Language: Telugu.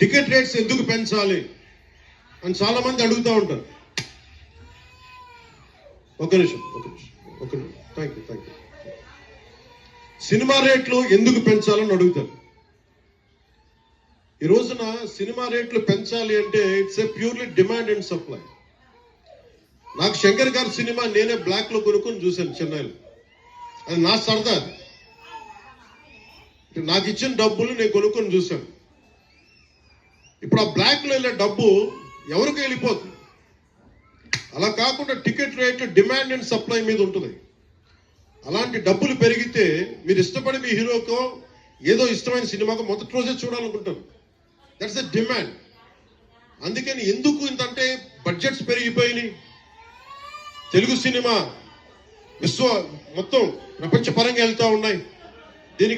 టికెట్ రేట్స్ ఎందుకు పెంచాలి అని చాలా మంది అడుగుతూ ఉంటారు. ఒక నిమిషం. Thank you. సినిమా రేట్లు ఎందుకు పెంచాలని అడుగుతారు. ఈ రోజున సినిమా రేట్లు పెంచాలి అంటే it's a purely demand and supply. నాకు శంకర్ గారి సినిమా నేనే బ్లాక్ లో కొనుక్కొని చూశాను చెన్నైలో. అది నా సరదా. నాకు ఇచ్చిన డబ్బులు నేను కొనుక్కొని చూశాను. ఇప్పుడు ఆ బ్లాక్ లో వెళ్ళే డబ్బు ఎవరికి వెళ్ళిపోతుంది. అలా కాకుండా ticket rate demand and supply మీద ఉంటుంది. అలాంటి డబ్బులు పెరిగితే మీరు ఇష్టపడి మీ హీరోకో ఏదో ఇష్టమైన సినిమాకో మొదటి రోజే చూడాలనుకుంటారు. That's the demand. అందుకని ఎందుకు ఇంతంటే బడ్జెట్స్ పెరిగిపోయినాయి. తెలుగు సినిమా మొత్తం ప్రపంచ పరంగా వెళ్తూ ఉన్నాయి. దీనికి